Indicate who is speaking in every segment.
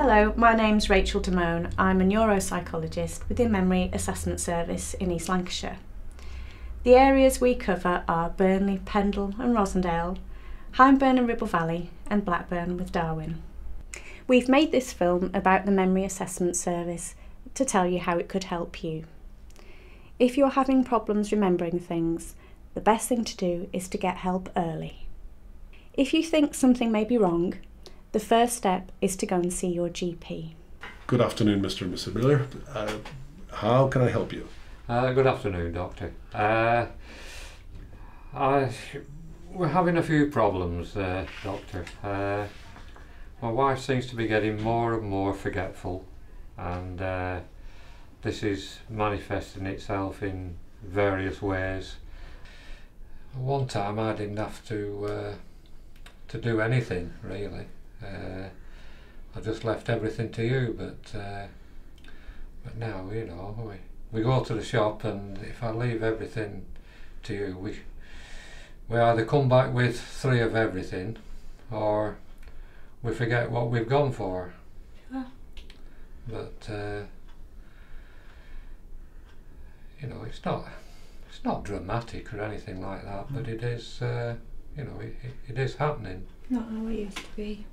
Speaker 1: Hello, my name's Rachel Damone. I'm a neuropsychologist within Memory Assessment Service in East Lancashire. The areas we cover are Burnley, Pendle and Rosendale, Hyndburn and Ribble Valley and Blackburn with Darwen. We've made this film about the Memory Assessment Service to tell you how it could help you. If you're having problems remembering things, the best thing to do is to get help early. If you think something may be wrong, the first step is to go and see your GP.
Speaker 2: Good afternoon, Mr. and Mrs. Miller. How can I help you?
Speaker 3: Good afternoon, Doctor. We're having a few problems, Doctor. My wife seems to be getting more and more forgetful, and this is manifesting itself in various ways. One time I didn't have to do anything, really. I just left everything to you, but now, you know, we go to the shop, and if I leave everything to you, we either come back with 3 of everything, or we forget what we've gone for. Sure. But you know, it's not dramatic or anything like that, but it is, you know, it is happening.
Speaker 1: Not how it used to be.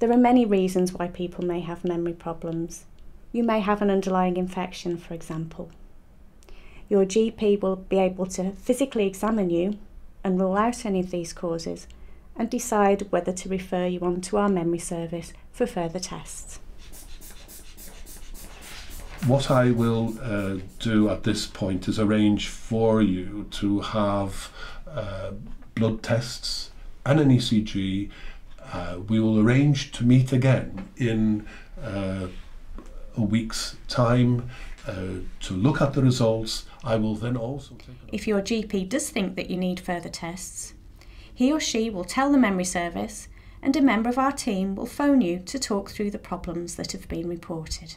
Speaker 1: There are many reasons why people may have memory problems. You may have an underlying infection, for example. Your GP will be able to physically examine you and rule out any of these causes and decide whether to refer you on to our memory service for further tests.
Speaker 2: What I will do at this point is arrange for you to have blood tests and an ECG. We will arrange to meet again in a week's time to look at the results. I will then also take...
Speaker 1: If your GP does think that you need further tests, he or she will tell the memory service, and a member of our team will phone you to talk through the problems that have been reported.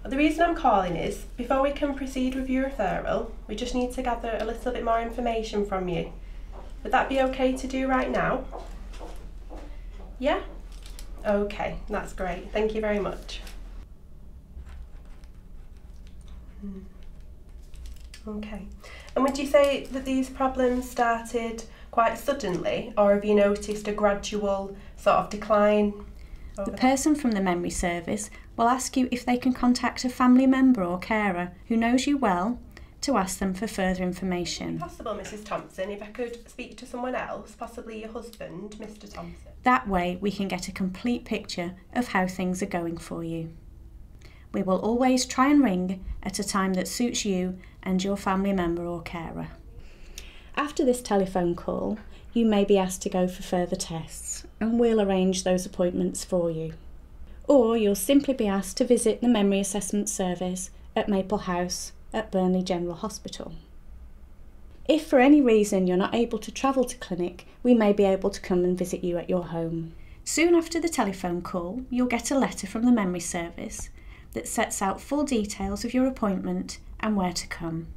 Speaker 4: The reason I'm calling is, before we can proceed with your referral, we just need to gather a little bit more information from you. Would that be okay to do right now? Yeah? Okay, that's great. Thank you very much. Okay. And would you say that these problems started quite suddenly, or have you noticed a gradual sort of decline?
Speaker 1: The person from the memory service will ask you if they can contact a family member or carer who knows you well to ask them for further information.
Speaker 4: Possible, Mrs. Thompson, if I could speak to someone else, possibly your husband, Mr. Thompson.
Speaker 1: That way we can get a complete picture of how things are going for you. We will always try and ring at a time that suits you and your family member or carer. After this telephone call, you may be asked to go for further tests, and we'll arrange those appointments for you. Or you'll simply be asked to visit the Memory Assessment Service at Maple House at Burnley General Hospital. If for any reason you're not able to travel to clinic, we may be able to come and visit you at your home. Soon after the telephone call, you'll get a letter from the memory service that sets out full details of your appointment and where to come.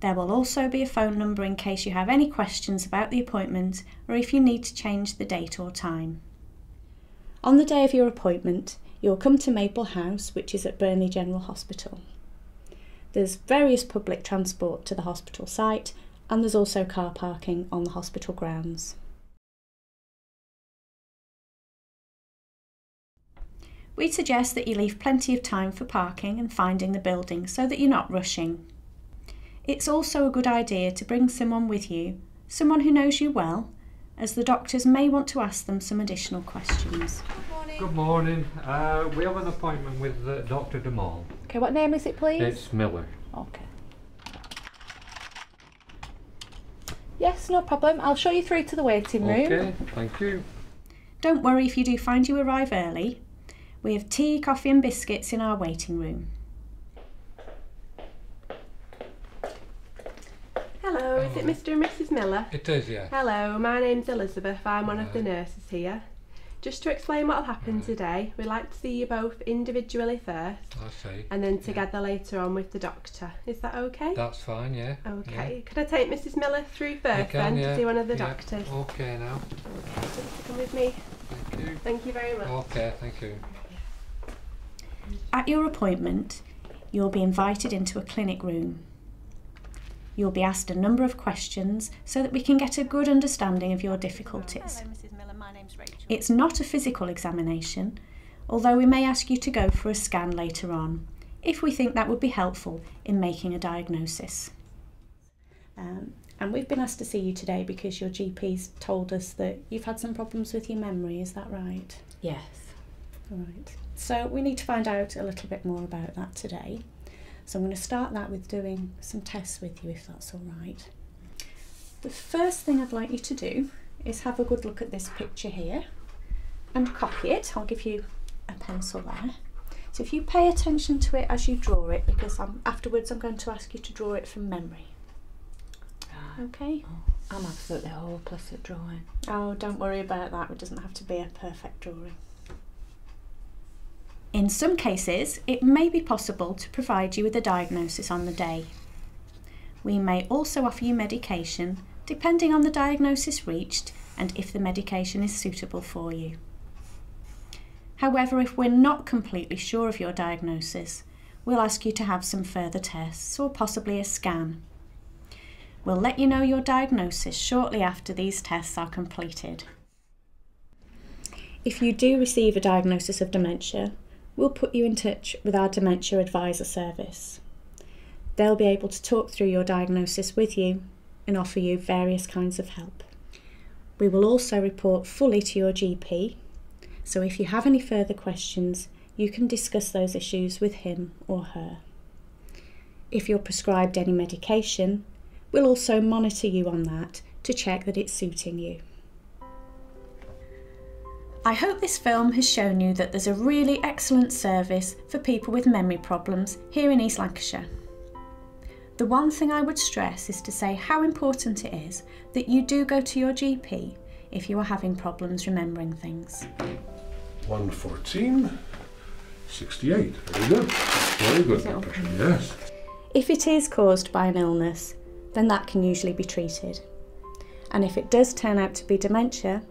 Speaker 1: There will also be a phone number in case you have any questions about the appointment or if you need to change the date or time. On the day of your appointment, you'll come to Maple House, which is at Burnley General Hospital. There's various public transport to the hospital site, and there's also car parking on the hospital grounds. We'd suggest that you leave plenty of time for parking and finding the building so that you're not rushing. It's also a good idea to bring someone with you, someone who knows you well, as the doctors may want to ask them some additional questions.
Speaker 3: Good morning. We have an appointment with Dr. Damone.
Speaker 5: Okay, what name is it, please?
Speaker 3: It's Miller.
Speaker 5: Okay. Yes, no problem. I'll show you through to the waiting room.
Speaker 3: Okay, thank you.
Speaker 1: Don't worry if you do find you arrive early. We have tea, coffee and biscuits in our waiting room.
Speaker 4: Hello, is it Mr. and Mrs. Miller?
Speaker 3: It is, yeah.
Speaker 4: Hello, my name's Elizabeth. I'm one of the nurses here. Just to explain what'll happen today, we'd like to see you both individually first.
Speaker 3: I see.
Speaker 4: And then together later on with the doctor. Is that okay?
Speaker 3: That's fine, yeah.
Speaker 4: Okay.
Speaker 3: Yeah.
Speaker 4: Could I take Mrs. Miller through first
Speaker 3: You can,
Speaker 4: then
Speaker 3: yeah.
Speaker 4: to see one of the
Speaker 3: Yeah.
Speaker 4: doctors?
Speaker 3: Okay now.
Speaker 4: Just come with me.
Speaker 3: Thank you. you.
Speaker 4: Thank you very much.
Speaker 3: Okay, thank you.
Speaker 1: At your appointment, you'll be invited into a clinic room. You'll be asked a number of questions so that we can get a good understanding of your difficulties.
Speaker 6: Hello, Mrs. Miller. My name's Rachel.
Speaker 1: It's not a physical examination, although we may ask you to go for a scan later on, if we think that would be helpful in making a diagnosis. And we've been asked to see you today because your GP's told us that you've had some problems with your memory, is that right?
Speaker 5: Yes.
Speaker 1: All right. So we need to find out a little bit more about that today. So I'm going to start that with doing some tests with you, if that's all right. The first thing I'd like you to do is have a good look at this picture here and copy it. I'll give you a pencil there. So if you pay attention to it as you draw it, because afterwards I'm going to ask you to draw it from memory. Okay?
Speaker 5: Oh, I'm absolutely hopeless at drawing.
Speaker 1: Oh, don't worry about that. It doesn't have to be a perfect drawing. In some cases, it may be possible to provide you with a diagnosis on the day. We may also offer you medication, depending on the diagnosis reached and if the medication is suitable for you. However, if we're not completely sure of your diagnosis, we'll ask you to have some further tests or possibly a scan. We'll let you know your diagnosis shortly after these tests are completed. If you do receive a diagnosis of dementia, we'll put you in touch with our Dementia Advisor service. They'll be able to talk through your diagnosis with you and offer you various kinds of help. We will also report fully to your GP, so if you have any further questions, you can discuss those issues with him or her. If you're prescribed any medication, we'll also monitor you on that to check that it's suiting you. I hope this film has shown you that there's a really excellent service for people with memory problems here in East Lancashire. The one thing I would stress is to say how important it is that you do go to your GP if you are having problems remembering things.
Speaker 2: 114, 68. Very good. Very good blood pressure, yes.
Speaker 1: If it is caused by an illness, then that can usually be treated. And if it does turn out to be dementia,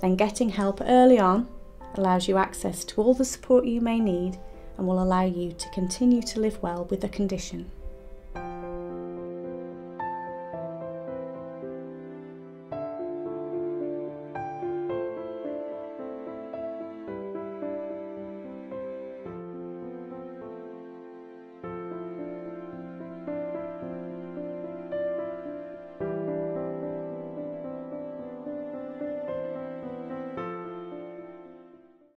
Speaker 1: then getting help early on allows you access to all the support you may need and will allow you to continue to live well with the condition.